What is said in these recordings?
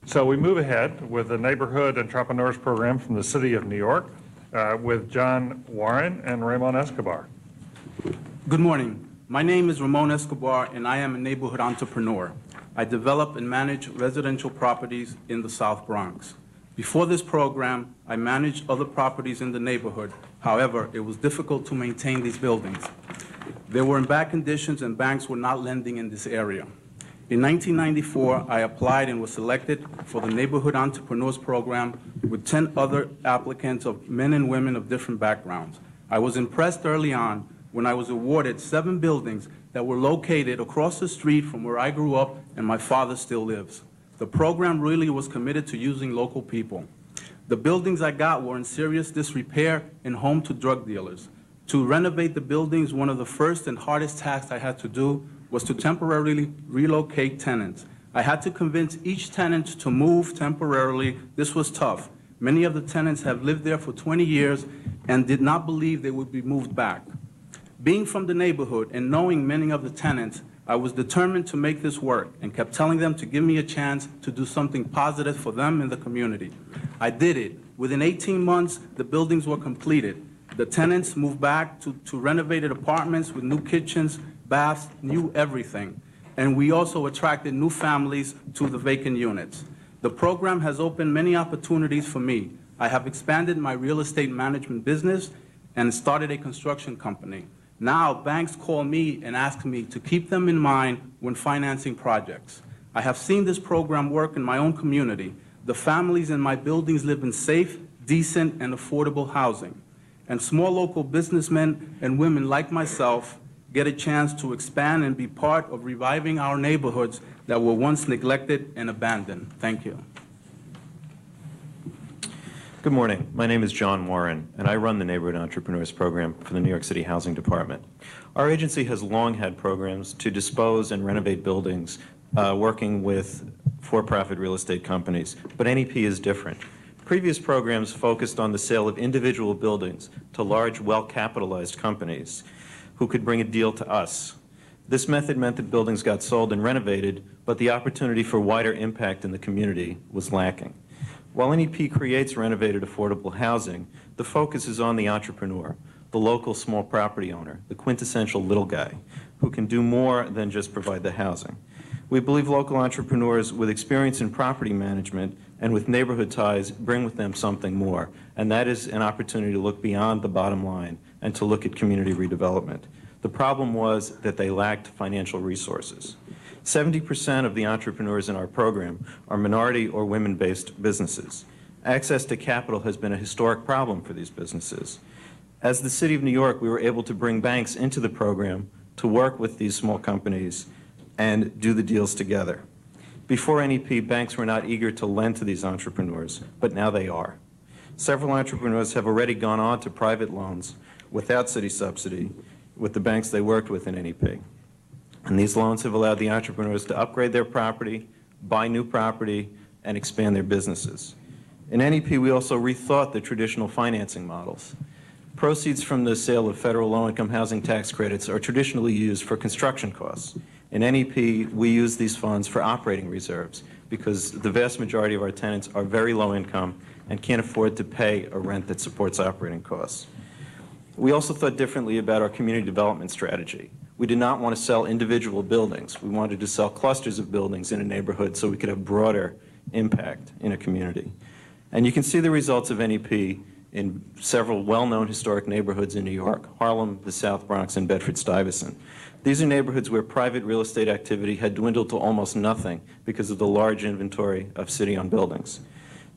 So we move ahead with the Neighborhood Entrepreneurs Program from the City of New York with John Warren and Ramon Escobar. Good morning. My name is Ramon Escobar, and I am a neighborhood entrepreneur. I develop and manage residential properties in the South Bronx. Before this program, I managed other properties in the neighborhood. However, it was difficult to maintain these buildings. They were in bad conditions and banks were not lending in this area. In 1994, I applied and was selected for the Neighborhood Entrepreneurs Program with 10 other applicants of men and women of different backgrounds. I was impressed early on when I was awarded 7 buildings that were located across the street from where I grew up and my father still lives. The program really was committed to using local people. The buildings I got were in serious disrepair and home to drug dealers. To renovate the buildings, one of the first and hardest tasks I had to do was to temporarily relocate tenants. I had to convince each tenant to move temporarily. This was tough. Many of the tenants have lived there for 20 years and did not believe they would be moved back. Being from the neighborhood and knowing many of the tenants, I was determined to make this work and kept telling them to give me a chance to do something positive for them and the community. I did it. Within 18 months, the buildings were completed. The tenants moved back to renovated apartments with new kitchens, baths, new everything. And we also attracted new families to the vacant units. The program has opened many opportunities for me. I have expanded my real estate management business and started a construction company. Now, banks call me and ask me to keep them in mind when financing projects. I have seen this program work in my own community. The families in my buildings live in safe, decent, and affordable housing. And small local businessmen and women like myself get a chance to expand and be part of reviving our neighborhoods that were once neglected and abandoned. Thank you. Good morning. My name is John Warren, and I run the Neighborhood Entrepreneurs Program for the New York City Housing Department. Our agency has long had programs to dispose and renovate buildings, working with for-profit real estate companies, but NEP is different. Previous programs focused on the sale of individual buildings to large, well-capitalized companies who could bring a deal to us. This method meant that buildings got sold and renovated, but the opportunity for wider impact in the community was lacking. While NEP creates renovated affordable housing, the focus is on the entrepreneur, the local small property owner, the quintessential little guy, who can do more than just provide the housing. We believe local entrepreneurs with experience in property management and with neighborhood ties bring with them something more, and that is an opportunity to look beyond the bottom line and to look at community redevelopment. The problem was that they lacked financial resources. 70% of the entrepreneurs in our program are minority or women-based businesses. Access to capital has been a historic problem for these businesses. As the City of New York, we were able to bring banks into the program to work with these small companies and do the deals together. Before NEP, banks were not eager to lend to these entrepreneurs, but now they are. Several entrepreneurs have already gone on to private loans without city subsidy with the banks they worked with in NEP. And these loans have allowed the entrepreneurs to upgrade their property, buy new property, and expand their businesses. In NEP, we also rethought the traditional financing models. Proceeds from the sale of federal low-income housing tax credits are traditionally used for construction costs. In NEP, we use these funds for operating reserves because the vast majority of our tenants are very low income and can't afford to pay a rent that supports operating costs. We also thought differently about our community development strategy. We did not want to sell individual buildings. We wanted to sell clusters of buildings in a neighborhood so we could have broader impact in a community. And you can see the results of NEP in several well-known historic neighborhoods in New York: Harlem, the South Bronx, and Bedford-Stuyvesant. These are neighborhoods where private real estate activity had dwindled to almost nothing because of the large inventory of city-owned buildings.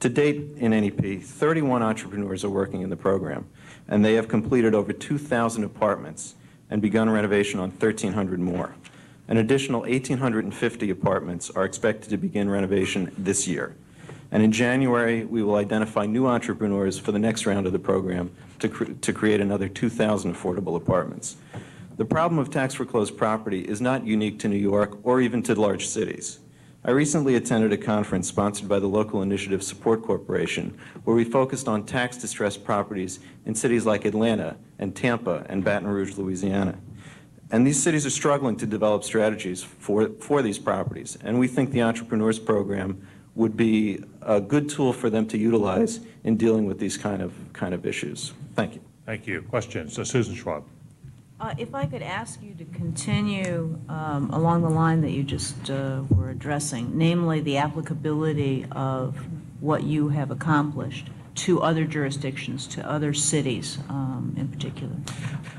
To date in NEP, 31 entrepreneurs are working in the program, and they have completed over 2,000 apartments and begun renovation on 1,300 more. An additional 1,850 apartments are expected to begin renovation this year. And in January, we will identify new entrepreneurs for the next round of the program to create another 2,000 affordable apartments. The problem of tax foreclosed property is not unique to New York or even to large cities. I recently attended a conference sponsored by the Local Initiative Support Corporation where we focused on tax-distressed properties in cities like Atlanta and Tampa and Baton Rouge, Louisiana. And these cities are struggling to develop strategies for these properties, and we think the Entrepreneurs Program would be a good tool for them to utilize in dealing with these kind of issues. Thank you. Thank you. Questions? Susan Schwab. If I could ask you to continue along the line that you just were addressing, namely the applicability of what you have accomplished to other jurisdictions, to other cities in particular.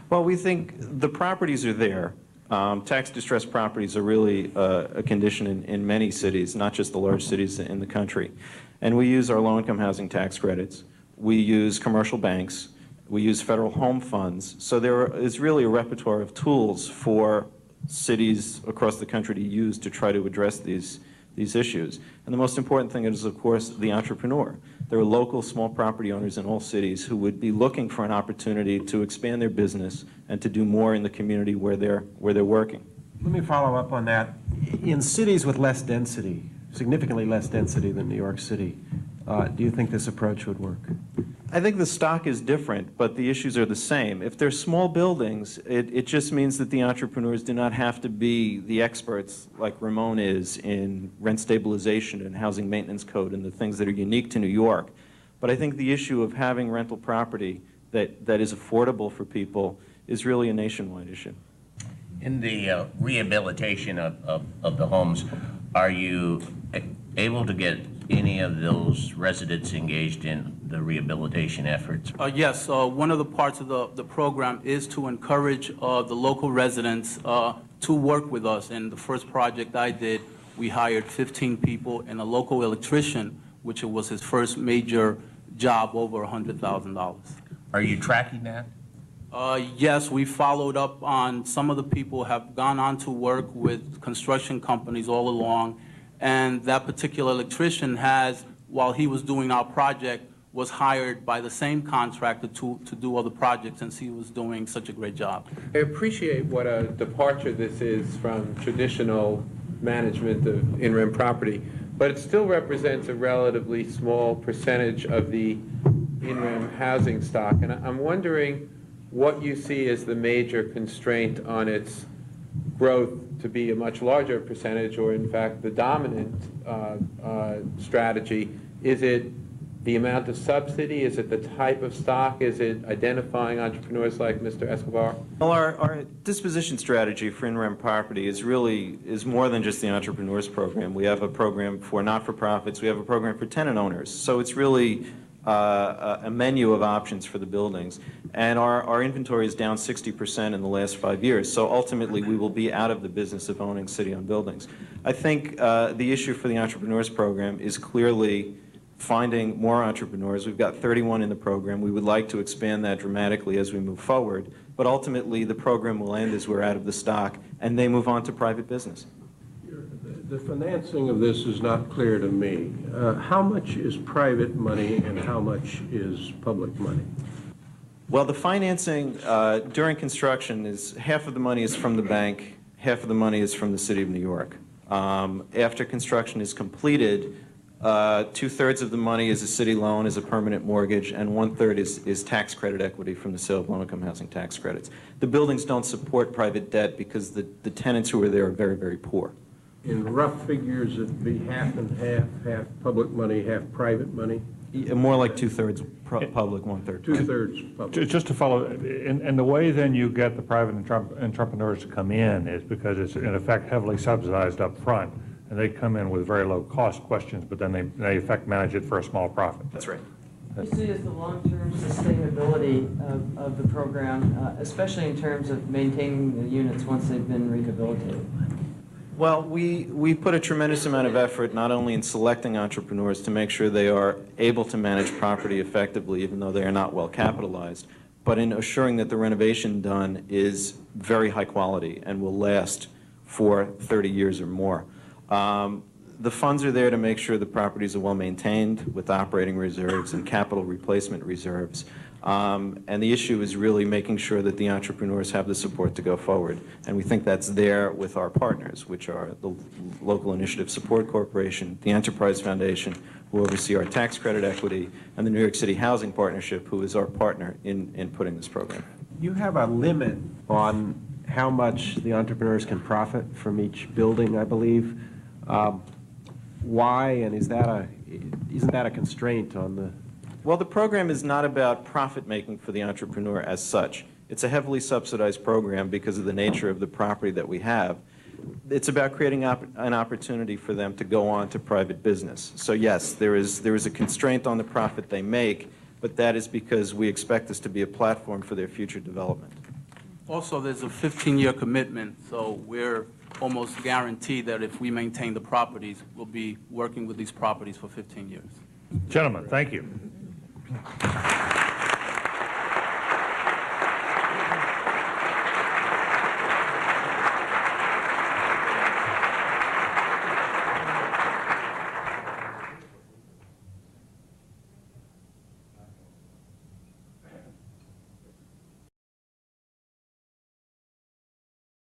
Well, we think the properties are there. Tax distressed properties are really a condition in many cities, not just the large cities in the country. And we use our low-income housing tax credits. We use commercial banks. We use federal home funds. So there is really a repertoire of tools for cities across the country to use to try to address these issues. And the most important thing is, of course, the entrepreneur. There are local small property owners in all cities who would be looking for an opportunity to expand their business and to do more in the community where they're working. Let me follow up on that. In cities with less density, significantly less density than New York City, do you think this approach would work? I think the stock is different, but the issues are the same. If they're small buildings, it just means that the entrepreneurs do not have to be the experts like Ramon is in rent stabilization and housing maintenance code and the things that are unique to New York. But I think the issue of having rental property that is affordable for people is really a nationwide issue. In the rehabilitation of the homes, are you able to get any of those residents engaged in the rehabilitation efforts? Yes, one of the parts of the program is to encourage the local residents to work with us. And the first project I did, we hired 15 people and a local electrician, which was his first major job over $100,000. Are you tracking that? Yes, we followed up on some of the people have gone on to work with construction companies all along. And that particular electrician has, while he was doing our project, was hired by the same contractor to do other projects since he was doing such a great job. I appreciate what a departure this is from traditional management of in-rem property, but it still represents a relatively small percentage of the in-rem housing stock. And I'm wondering what you see as the major constraint on its growth to be a much larger percentage, or in fact the dominant strategy. Is it the amount of subsidy? Is it the type of stock? Is it identifying entrepreneurs like Mr. Escobar? Well, our disposition strategy for in-rem property is more than just the entrepreneurs program. We have a program for not-for-profits. We have a program for tenant owners. So it's really a menu of options for the buildings. And our inventory is down 60% in the last 5 years. So ultimately, we will be out of the business of owning city-owned buildings. I think the issue for the entrepreneurs program is clearly finding more entrepreneurs. We've got 31 in the program. We would like to expand that dramatically as we move forward. But ultimately, the program will end as we're out of the stock, and they move on to private business. The financing of this is not clear to me. How much is private money and how much is public money? Well, the financing during construction is half of the money is from the bank, half of the money is from the City of New York. After construction is completed, 2/3 of the money is a city loan, is a permanent mortgage, and 1/3 is tax credit equity from the sale of low-income housing tax credits. The buildings don't support private debt because the tenants who are there are very, very poor. In rough figures, it'd be half and half, half public money, half private money? More like 2/3 public, 1/3 private. 2/3 public. Just to follow, and the way then you get the private entrepreneurs to come in is because it's in effect heavily subsidized up front, and they come in with very low cost questions, but then they in effect manage it for a small profit. That's right. What do you see as the long-term sustainability of the program, especially in terms of maintaining the units once they've been rehabilitated? Well, we put a tremendous amount of effort not only in selecting entrepreneurs to make sure they are able to manage property effectively, even though they are not well capitalized, but in assuring that the renovation done is very high quality and will last for 30 years or more. The funds are there to make sure the properties are well maintained with operating reserves and capital replacement reserves. And the issue is really making sure that the entrepreneurs have the support to go forward. And we think that's there with our partners, which are the Local Initiative Support Corporation, the Enterprise Foundation, who oversee our tax credit equity, and the New York City Housing Partnership, who is our partner in putting this program. You have a limit on how much the entrepreneurs can profit from each building, I believe. Why, and isn't that a constraint on the? Well, the program is not about profit-making for the entrepreneur as such. It's a heavily subsidized program because of the nature of the property that we have. It's about creating an opportunity for them to go on to private business. So yes, there is a constraint on the profit they make, but that is because we expect this to be a platform for their future development. Also, there's a 15-year commitment, so we're almost guaranteed that if we maintain the properties, we'll be working with these properties for 15 years. Gentlemen, thank you.